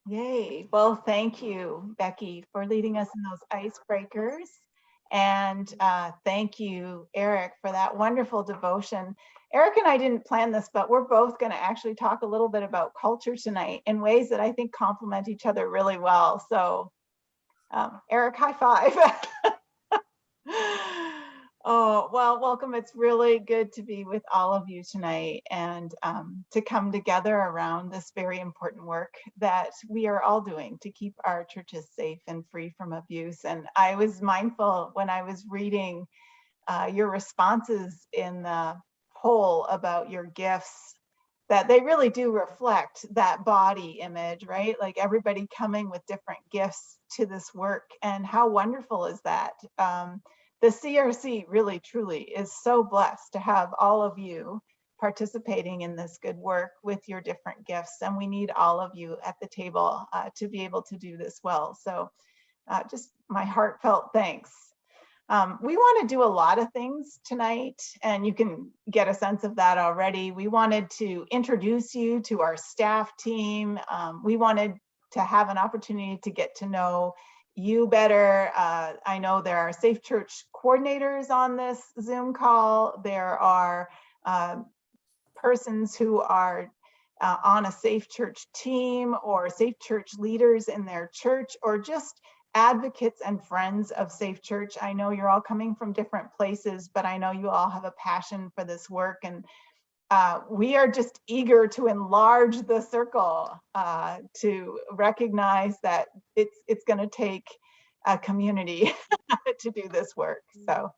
Yay. Well, thank you, Becky, for leading us in those icebreakers. And thank you, Eric, for that wonderful devotion. Eric and I didn't plan this, but we're both going to actually talk a little bit about culture tonight in ways that I think complement each other really well. So, Eric, high five. Oh, well, welcome. It's really good to be with all of you tonight and to come together around this very important work that we are all doing to keep our churches safe and free from abuse. And I was mindful when I was reading your responses in the poll about your gifts that they really do reflect that body image, right? Like everybody coming with different gifts to this work. And how wonderful is that? The CRC really, truly is so blessed to have all of you participating in this good work with your different gifts. And we need all of you at the table to be able to do this well. So just my heartfelt thanks. We want to do a lot of things tonight, and you can get a sense of that already. We wanted to introduce you to our staff team. We wanted to have an opportunity to get to know you better. I know there are Safe Church coordinators on this Zoom call. There are persons who are on a Safe Church team or Safe Church leaders in their church, or just advocates and friends of Safe Church. I know you're all coming from different places, but I know you all have a passion for this work, and we are just eager to enlarge the circle to recognize that it's going to take a community to do this work. So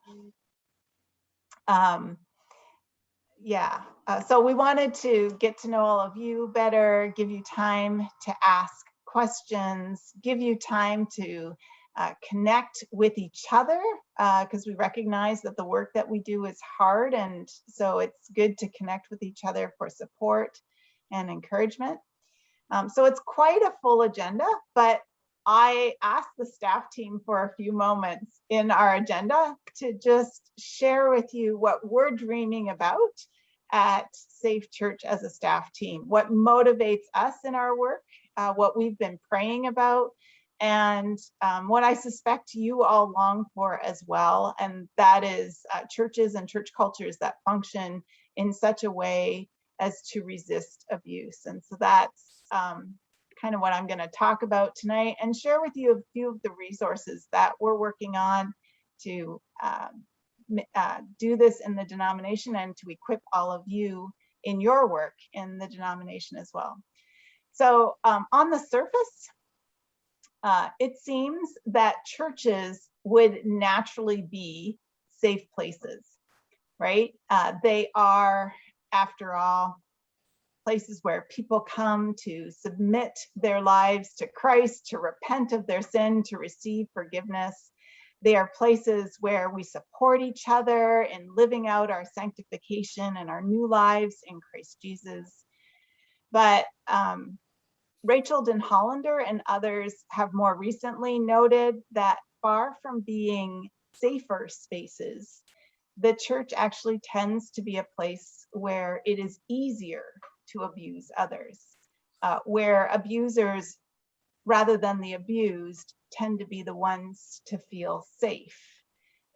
yeah, so we wanted to get to know all of you better, give you time to ask questions, give you time to connect with each other, because we recognize that the work that we do is hard, and so it's good to connect with each other for support and encouragement. So it's quite a full agenda, but I asked the staff team for a few moments in our agenda to just share with you what we're dreaming about at Safe Church as a staff team, what motivates us in our work, what we've been praying about, and what I suspect you all long for as well. And that is churches and church cultures that function in such a way as to resist abuse. And so that's kind of what I'm going to talk about tonight, and share with you a few of the resources that we're working on to do this in the denomination and to equip all of you in your work in the denomination as well. So on the surface, it seems that churches would naturally be safe places, right? They are, after all, places where people come to submit their lives to Christ, to repent of their sin, to receive forgiveness. They are places where we support each other in living out our sanctification and our new lives in Christ Jesus. But Rachel Den Hollander and others have more recently noted that far from being safer spaces, the church actually tends to be a place where it is easier to abuse others, where abusers, rather than the abused, tend to be the ones to feel safe.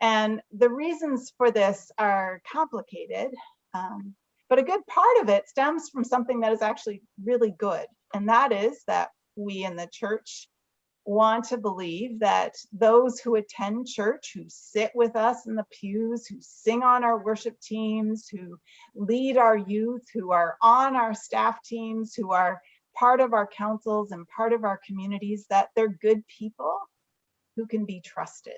And the reasons for this are complicated, but a good part of it stems from something that is actually really good. And that is that we in the church want to believe that those who attend church, who sit with us in the pews, who sing on our worship teams, who lead our youth, who are on our staff teams, who are part of our councils and part of our communities, that they're good people who can be trusted.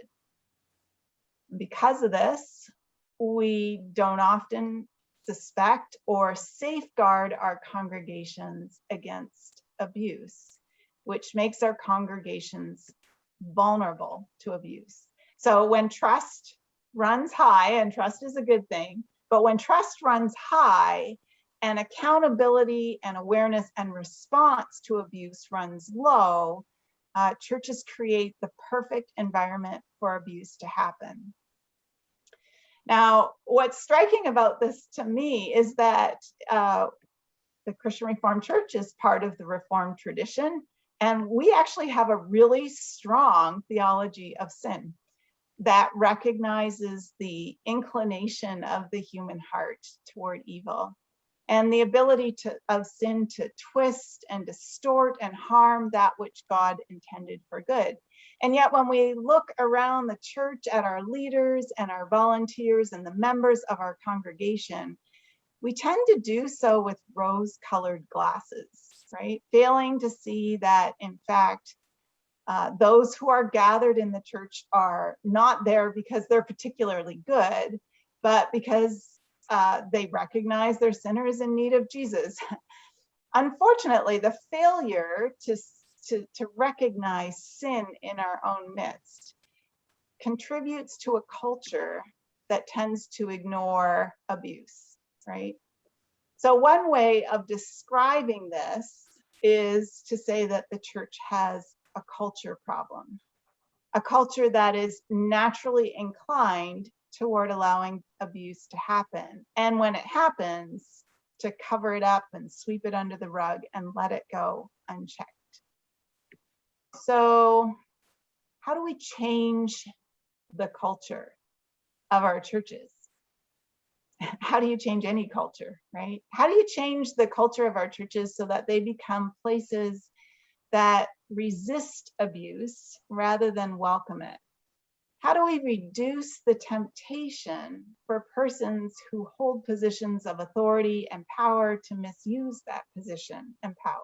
Because of this, we don't often suspect or safeguard our congregations against abuse, which makes our congregations vulnerable to abuse. So when trust runs high, and trust is a good thing, but when trust runs high and accountability and awareness and response to abuse runs low, churches create the perfect environment for abuse to happen. Now, what's striking about this to me is that the Christian Reformed Church is part of the Reformed tradition. And we actually have a really strong theology of sin that recognizes the inclination of the human heart toward evil and the ability of sin to twist and distort and harm that which God intended for good. And yet when we look around the church at our leaders and our volunteers and the members of our congregation, we tend to do so with rose-colored glasses, right? Failing to see that, in fact, those who are gathered in the church are not there because they're particularly good, but because they recognize their sinners in need of Jesus. Unfortunately, the failure to recognize sin in our own midst contributes to a culture that tends to ignore abuse, right? So one way of describing this is to say that the church has a culture problem, a culture that is naturally inclined toward allowing abuse to happen. And when it happens, to cover it up and sweep it under the rug and let it go unchecked. So how do we change the culture of our churches? How do you change any culture, right? How do you change the culture of our churches so that they become places that resist abuse rather than welcome it? How do we reduce the temptation for persons who hold positions of authority and power to misuse that position and power?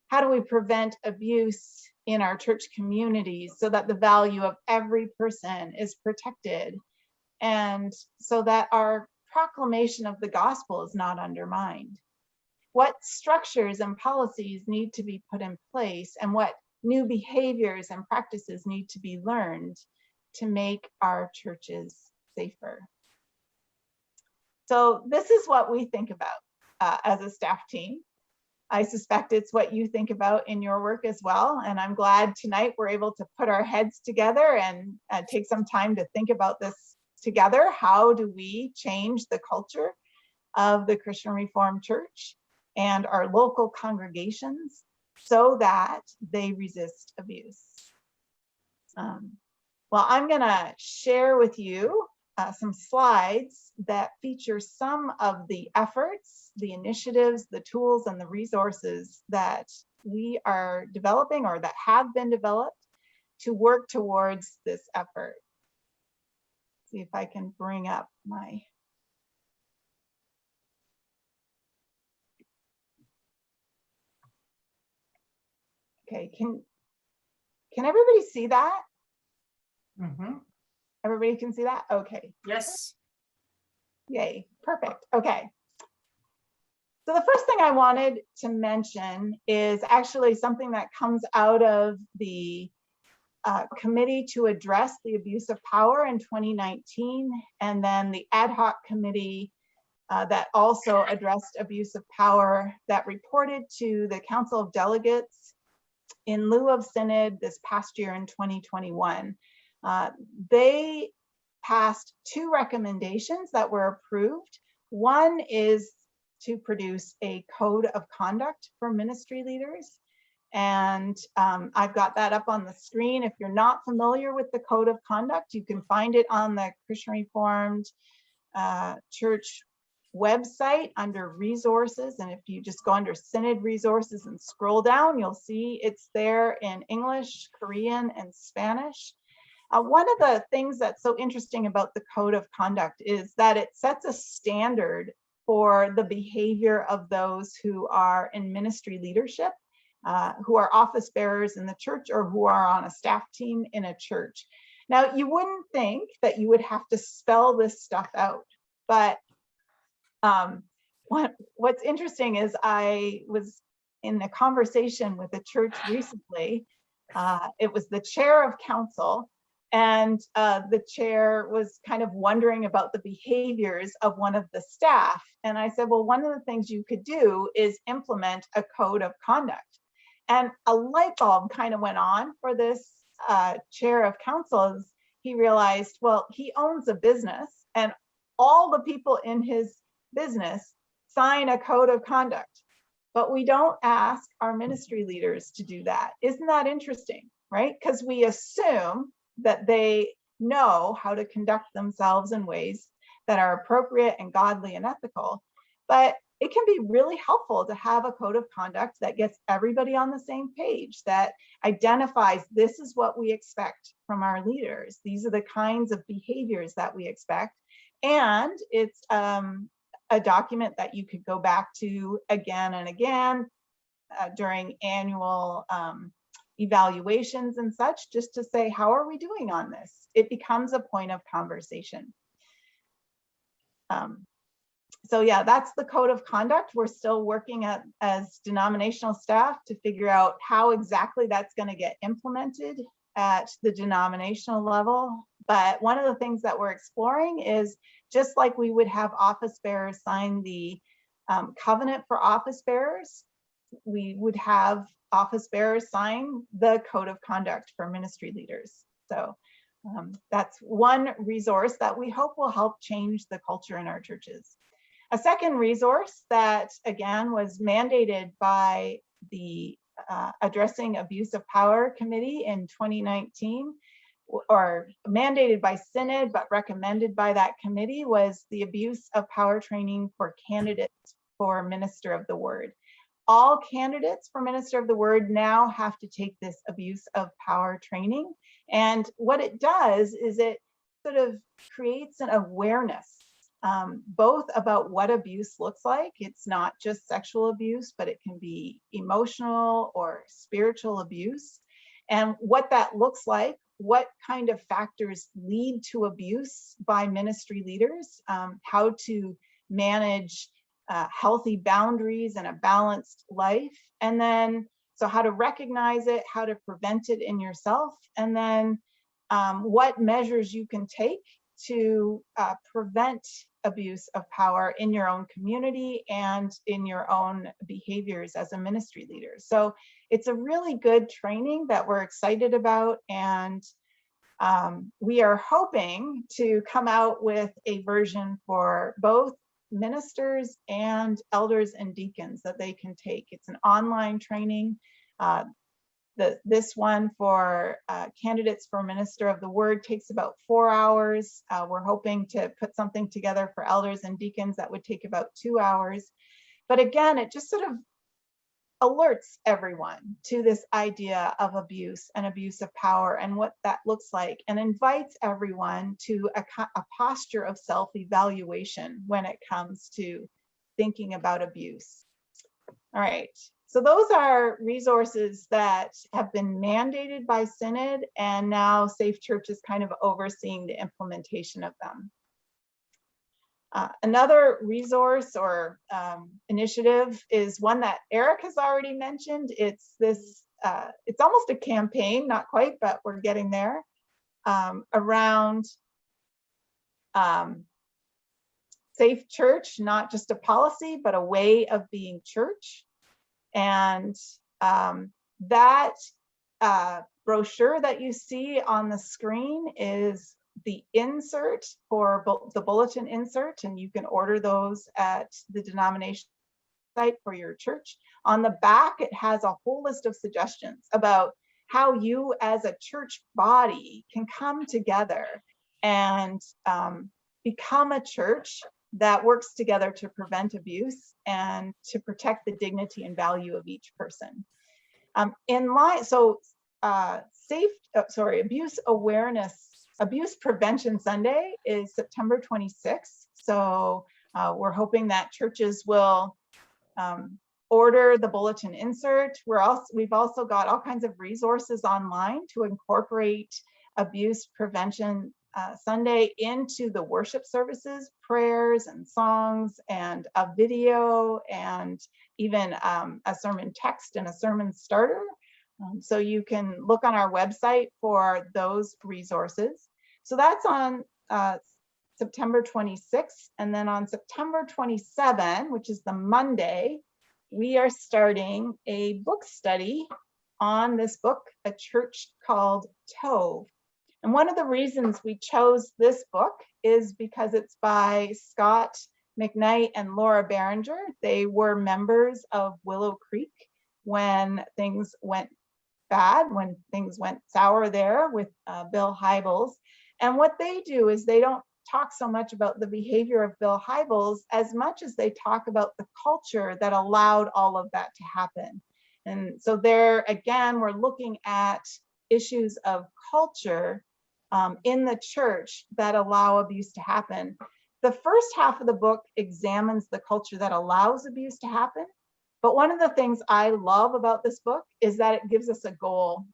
How do we prevent abuse in our church communities so that the value of every person is protected and so that our proclamation of the gospel is not undermined? What structures and policies need to be put in place, and what new behaviors and practices need to be learned to make our churches safer? So this is what we think about as a staff team. I suspect it's what you think about in your work as well. And I'm glad tonight we're able to put our heads together and take some time to think about this together. How do we change the culture of the Christian Reformed Church and our local congregations so that they resist abuse? Well, I'm going to share with you some slides that feature some of the efforts, the initiatives, the tools, and the resources that we are developing or that have been developed to work towards this effort. See if I can bring up my... Okay, can everybody see that? Mm-hmm. Everybody can see that? Okay. Yes. Yay, perfect. Okay. So the first thing I wanted to mention is actually something that comes out of the committee to address the abuse of power in 2019, and then the ad hoc committee that also addressed abuse of power that reported to the Council of Delegates in lieu of synod this past year in 2021. They passed two recommendations that were approved. One is to produce a code of conduct for ministry leaders. And I've got that up on the screen. If you're not familiar with the code of conduct, you can find it on the Christian Reformed Church website under resources. And if you just go under Synod resources and scroll down, you'll see it's there in English, Korean, and Spanish. One of the things that's so interesting about the code of conduct is that it sets a standard for the behavior of those who are in ministry leadership, who are office bearers in the church, or who are on a staff team in a church. Now, you wouldn't think that you would have to spell this stuff out, but what's interesting is I was in a conversation with a church recently. It was the chair of council, and the chair was kind of wondering about the behaviors of one of the staff. And I said, well, one of the things you could do is implement a code of conduct. And a light bulb kind of went on for this chair of council as he realized, well, he owns a business and all the people in his business sign a code of conduct. but we don't ask our ministry leaders to do that. Isn't that interesting, right? Because we assume that they know how to conduct themselves in ways that are appropriate and godly and ethical. But it can be really helpful to have a code of conduct that gets everybody on the same page, that identifies this is what we expect from our leaders. These are the kinds of behaviors that we expect. And it's a document that you could go back to again and again during annual evaluations and such, just to say, how are we doing on this? It becomes a point of conversation. So yeah, that's the code of conduct. We're still working as denominational staff to figure out how exactly that's going to get implemented at the denominational level. But one of the things that we're exploring is, just like we would have office bearers sign the covenant for office bearers, we would have office bearers sign the code of conduct for ministry leaders. So that's one resource that we hope will help change the culture in our churches. A second resource that, again, was mandated by the Addressing Abuse of Power Committee in 2019, or mandated by Synod, but recommended by that committee, was the abuse of power training for candidates for Minister of the Word. All candidates for Minister of the Word now have to take this abuse of power training. And what it does is it sort of creates an awareness, both about what abuse looks like. It's not just sexual abuse, but it can be emotional or spiritual abuse. And what that looks like, what kind of factors lead to abuse by ministry leaders, how to manage healthy boundaries and a balanced life, and then so how to recognize it, how to prevent it in yourself, and then what measures you can take to prevent abuse of power in your own community and in your own behaviors as a ministry leader. So it's a really good training that we're excited about, and we are hoping to come out with a version for both ministers and elders and deacons that they can take. It's an online training. This one for candidates for Minister of the Word takes about 4 hours. We're hoping to put something together for elders and deacons that would take about 2 hours. But again, it just sort of alerts everyone to this idea of abuse and abuse of power and what that looks like, and invites everyone to a posture of self-evaluation when it comes to thinking about abuse. All right. So those are resources that have been mandated by Synod, and now Safe Church is kind of overseeing the implementation of them. Another resource or initiative is one that Eric has already mentioned. It's this, it's almost a campaign, not quite, but we're getting there, around Safe Church, not just a policy, but a way of being church. And that brochure that you see on the screen is the insert for the bulletin insert, and you can order those at the denomination site for your church. On the back, it has a whole list of suggestions about how you as a church body can come together and become a church that works together to prevent abuse and to protect the dignity and value of each person. Abuse Prevention Sunday is September 26th. So we're hoping that churches will order the bulletin insert. We've also got all kinds of resources online to incorporate Abuse Prevention Sunday into the worship services, prayers and songs, and a video, and even a sermon text and a sermon starter. So you can look on our website for those resources. So that's on September 26th. And then on September 27, which is the Monday, we are starting a book study on this book, A Church Called Tove. And one of the reasons we chose this book is because it's by Scott McKnight and Laura Barringer. They were members of Willow Creek when things went bad, when things went sour there with Bill Hybels. And what they do is they don't talk so much about the behavior of Bill Hybels as much as they talk about the culture that allowed all of that to happen. And so there, again, we're looking at issues of culture in the church that allow abuse to happen. The first half of the book examines the culture that allows abuse to happen. But one of the things I love about this book is that it gives us a goal.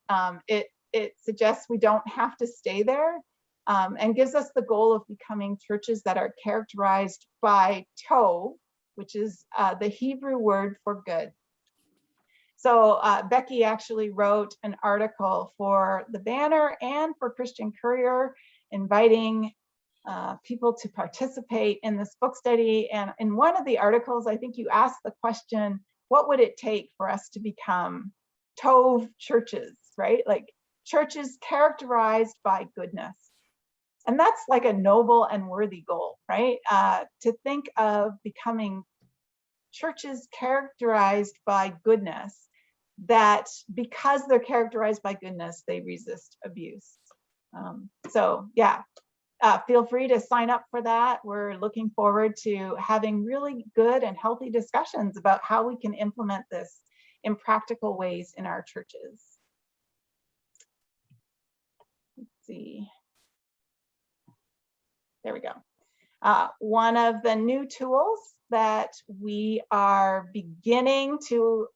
It suggests we don't have to stay there, and gives us the goal of becoming churches that are characterized by tov, which is the Hebrew word for good. So Becky actually wrote an article for the Banner and for Christian Courier, inviting people to participate in this book study. And in one of the articles, I think you asked the question, what would it take for us to become tov churches, right? Like churches characterized by goodness. And that's like a noble and worthy goal, right? To think of becoming churches characterized by goodness, that because they're characterized by goodness, they resist abuse. So yeah, feel free to sign up for that. We're looking forward to having really good and healthy discussions about how we can implement this in practical ways in our churches. Let's see. There we go. One of the new tools that we are beginning to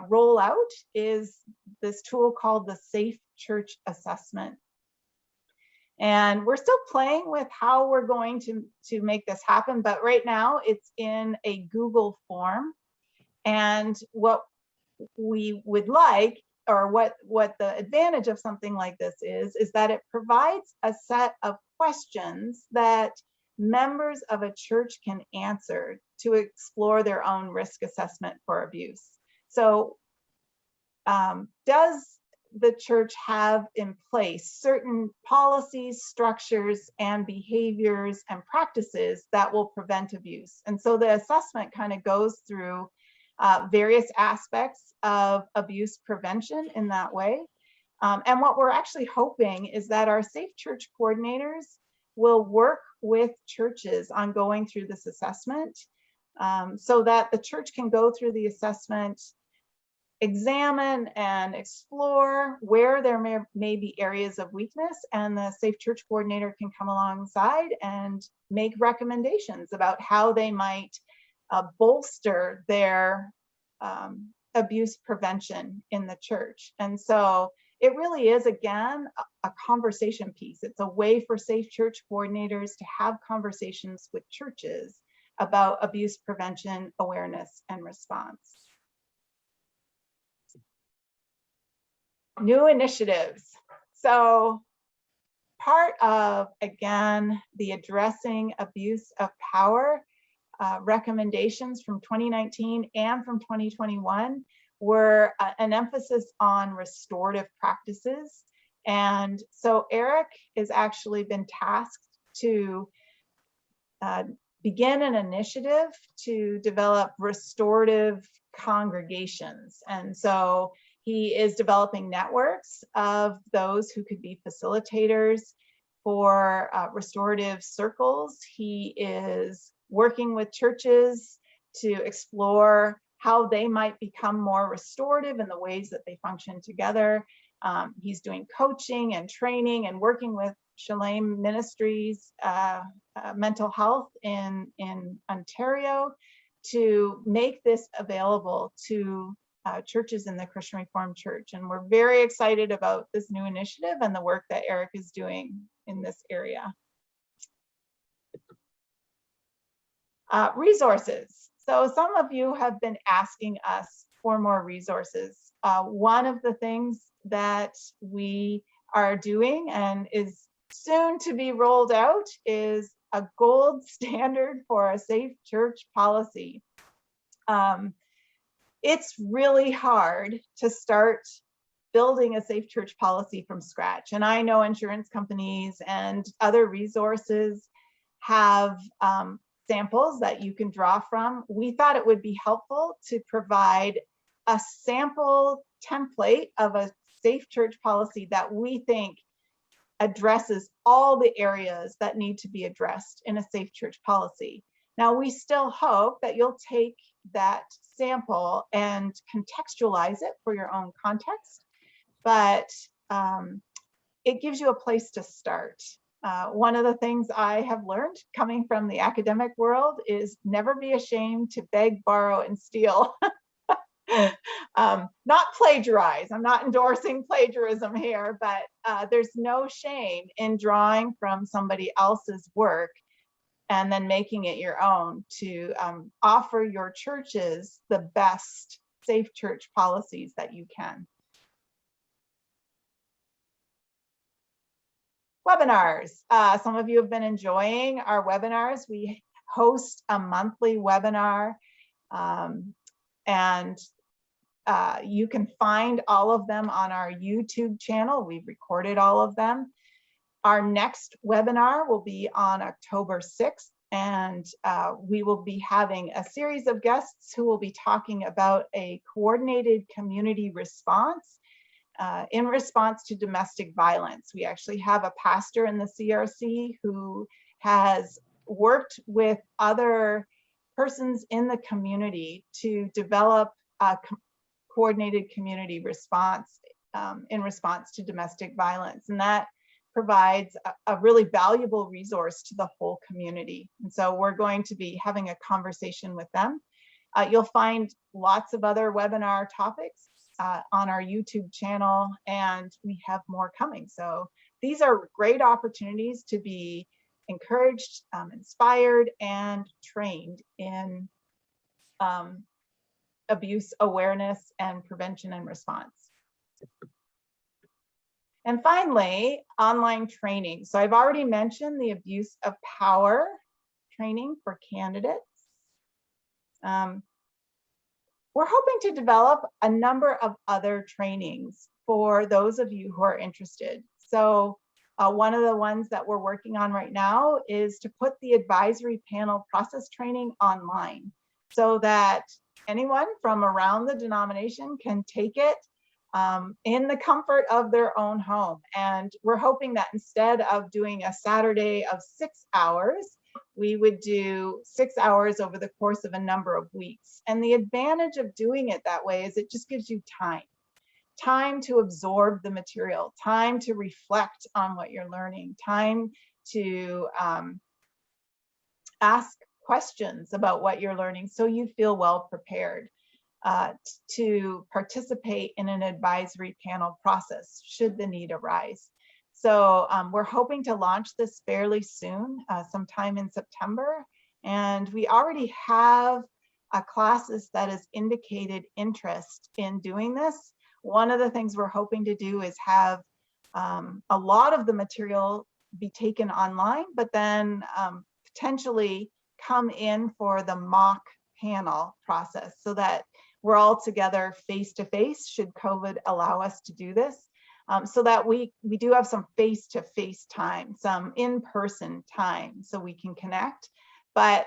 roll out is this tool called the Safe Church Assessment. And we're still playing with how we're going to make this happen, but right now it's in a Google form. And what we would like, or what the advantage of something like this is that it provides a set of questions that members of a church can answer to explore their own risk assessment for abuse. So does the church have in place certain policies, structures, and behaviors and practices that will prevent abuse? And so the assessment kind of goes through various aspects of abuse prevention in that way. And what we're actually hoping is that our Safe Church coordinators will work with churches on going through this assessment, so that the church can go through the assessment, examine and explore where there may be areas of weakness, and the Safe Church coordinator can come alongside and make recommendations about how they might bolster their abuse prevention in the church. And so it really is, again, a conversation piece. It's a way for Safe Church coordinators to have conversations with churches about abuse prevention, awareness, and response. New initiatives. So part of, again, the addressing abuse of power recommendations from 2019 and from 2021 were an emphasis on restorative practices. And so Eric has actually been tasked to begin an initiative to develop restorative congregations. And so he is developing networks of those who could be facilitators for restorative circles. He is working with churches to explore how they might become more restorative in the ways that they function together. He's doing coaching and training and working with Shalem Ministries Mental Health in Ontario to make this available to churches in the Christian Reformed Church. And we're very excited about this new initiative and the work that Eric is doing in this area. Resources. So some of you have been asking us for more resources. One of the things that we are doing and is soon to be rolled out is a gold standard for a safe church policy. It's really hard to start building a safe church policy from scratch. And I know insurance companies and other resources have samples that you can draw from. We thought it would be helpful to provide a sample template of a safe church policy that we think addresses all the areas that need to be addressed in a safe church policy. Now, we still hope that you'll take that sample and contextualize it for your own context, but it gives you a place to start. One of the things I have learned coming from the academic world is never be ashamed to beg, borrow, and steal. Not plagiarize. I'm not endorsing plagiarism here, but there's no shame in drawing from somebody else's work and then making it your own to offer your churches the best safe church policies that you can. Webinars. Some of you have been enjoying our webinars. We host a monthly webinar, and you can find all of them on our YouTube channel. We've recorded all of them. Our next webinar will be on October 6th, and we will be having a series of guests who will be talking about a coordinated community response in response to domestic violence. We actually have a pastor in the CRC who has worked with other persons in the community to develop a coordinated community response in response to domestic violence. And that provides a really valuable resource to the whole community. And so we're going to be having a conversation with them. You'll find lots of other webinar topics on our YouTube channel, and we have more coming. So these are great opportunities to be encouraged, inspired, and trained in abuse awareness and prevention and response. And finally, online training. So I've already mentioned the abuse of power training for candidates. We're hoping to develop a number of other trainings for those of you who are interested. So one of the ones that we're working on right now is to put the advisory panel process training online so that anyone from around the denomination can take it in the comfort of their own home. And we're hoping that instead of doing a Saturday of 6 hours, we would do 6 hours over the course of a number of weeks. And the advantage of doing it that way is it just gives you time to absorb the material, time to reflect on what you're learning, time to ask questions about what you're learning so you feel well prepared to participate in an advisory panel process should the need arise. So we're hoping to launch this fairly soon, sometime in September. And we already have classes that has indicated interest in doing this. One of the things we're hoping to do is have a lot of the material be taken online, but then potentially come in for the mock panel process so that we're all together face-to-face should COVID allow us to do this. So that we do have some face-to-face time, some in-person time so we can connect. But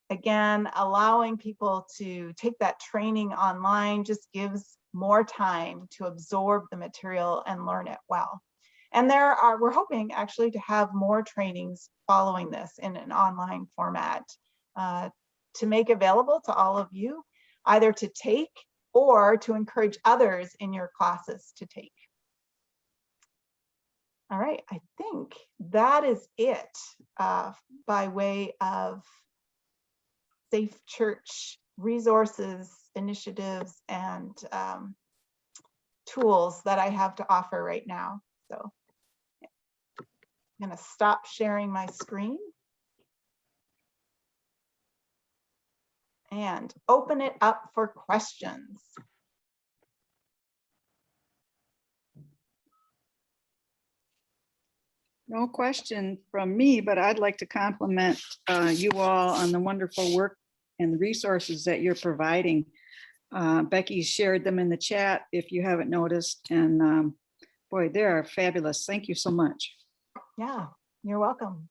again, allowing people to take that training online just gives more time to absorb the material and learn it well. And we're hoping actually to have more trainings following this in an online format to make available to all of you, either to take or to encourage others in your classes to take. All right, I think that is it by way of safe church resources, initiatives, and tools that I have to offer right now. So I'm going to stop sharing my screen and open it up for questions. No question from me, but I'd like to compliment you all on the wonderful work and the resources that you're providing. Becky shared them in the chat if you haven't noticed, and boy, they are fabulous. Thank you so much. Yeah, you're welcome.